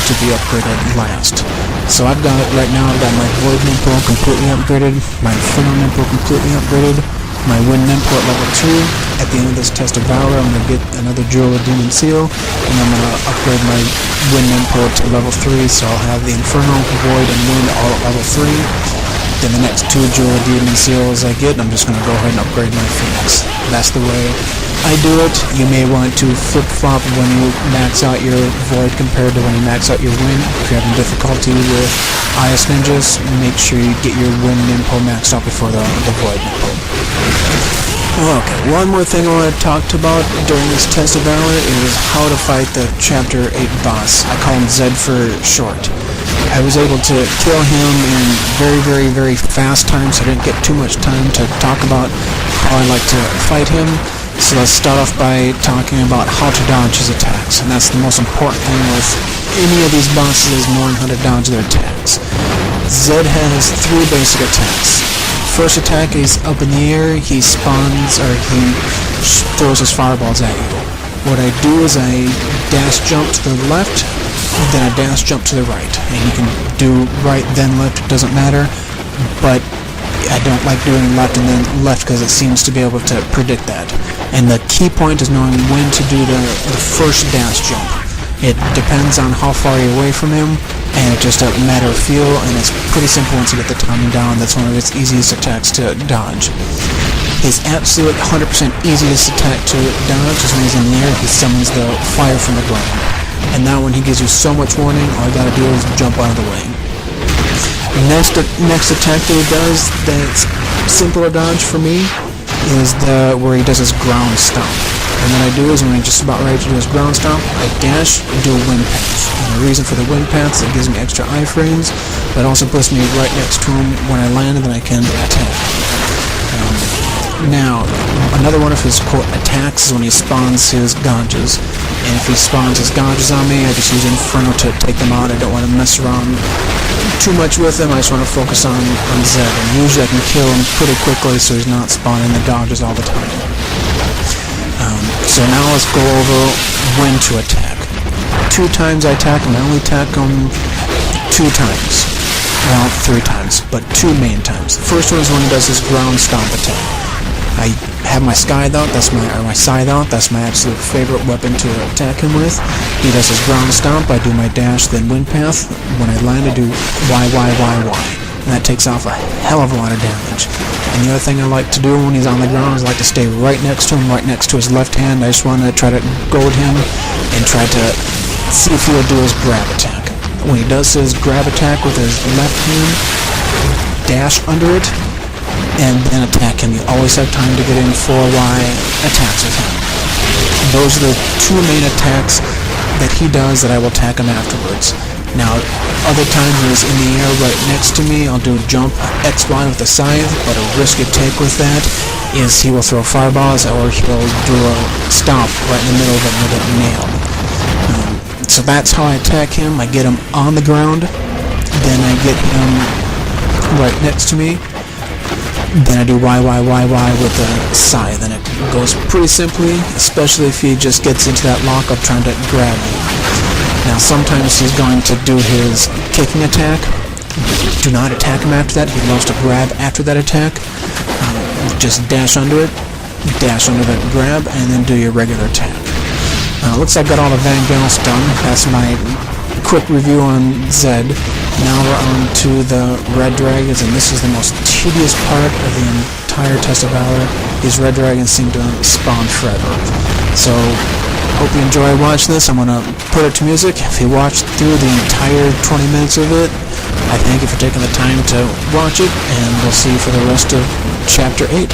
to be upgraded last. So I've got my Void Nimpo completely upgraded, my Inferno Nimpo completely upgraded, my Wind Nimpo at level 2. At the end of this test of Valor, I'm going to get another Jewel of Demon Seal, and I'm going to upgrade my Wind Nimpo to level 3, so I'll have the Inferno, Void, and Wind all at level 3. Then the next 2 Jewel of Demon Seals I get, I'm just going to go ahead and upgrade my Phoenix. That's the way I do it. You may want to flip-flop when you max out your Void compared to when you max out your Wind. If you're having difficulty with IS Ninjas, make sure you get your Wind Nimpo maxed out before the Void Nimpo. Okay, one more thing I want to talk about during this test of Valor is how to fight the Chapter 8 boss. I call him Zed for short. I was able to kill him in very, very, very fast time, so I didn't get too much time to talk about how I like to fight him. So let's start off by talking about how to dodge his attacks, and that's the most important thing with any of these bosses, is knowing how to dodge their attacks. Zed has 3 basic attacks. First attack is up in the air, he spawns, or he throws his fireballs at you. What I do is I dash jump to the left, then I dash jump to the right. And you can do right then left, it doesn't matter, but I don't like doing left and then left because it seems to be able to predict that. And the key point is knowing when to do the first dash jump. It depends on how far you're away from him, and it's just a matter of feel, and it's pretty simple once you get the timing down. That's one of his easiest attacks to dodge. His absolute 100% easiest attack to dodge is when he's in the air, he summons the fire from the ground. And now when he gives you so much warning, all you gotta do is jump out of the way. Next attack that he does that's simple to dodge for me is where he does his ground stomp. And what I do is when I'm just about ready to do his ground stomp, I dash and do a wind path. And the reason for the wind path is it gives me extra iframes, but it also puts me right next to him when I land, and then I can attack. Now, another one of his quote attacks is when he spawns his Ganjas. And if he spawns his Ganjas on me, I just use Inferno to take them out. I don't want to mess around too much with him. I just want to focus on Zed. And usually I can kill him pretty quickly so he's not spawning the Ganjas all the time. So now let's go over when to attack. 2 times I attack him. I only attack him 2 times. Well, 3 times, but 2 main times. The first one is when he does his ground stomp attack. I have my Scythe out, that's my absolute favorite weapon to attack him with. He does his ground stomp, I do my dash, then wind path. When I land, I do Y. And that takes off a hell of a lot of damage. And the other thing I like to do when he's on the ground is I like to stay right next to him, right next to his left hand. I just want to try to goad him and try to see if he'll do his grab attack. When he does his grab attack with his left hand, dash under it, and then attack him. You always have time to get in 4Y attacks with him. Those are the 2 main attacks that he does that I will attack him afterwards. Now, other times when he's in the air right next to me, I'll do jump XY with the Scythe, but a risk you take with that is he will throw fireballs or he'll do a stomp right in the middle of it and you'll get nailed. So that's how I attack him. I get him on the ground, then I get him right next to me, then I do Y with the Scythe, and it goes pretty simply, especially if he just gets into that lock of trying to grab me. Now sometimes he's going to do his kicking attack. Do not attack him after that. He loves to grab after that attack. Just dash under it, dash under that grab, and then do your regular attack. Looks like I've got all the Vangelis done. That's my quick review on Zed. Now we're on to the Red Dragons, and this is the most tedious part of the entire test of Valor. These Red Dragons seem to spawn forever. So, hope you enjoy watching this. I'm going to put it to music. If you watched through the entire 20 minutes of it, I thank you for taking the time to watch it, and we'll see you for the rest of Chapter 8.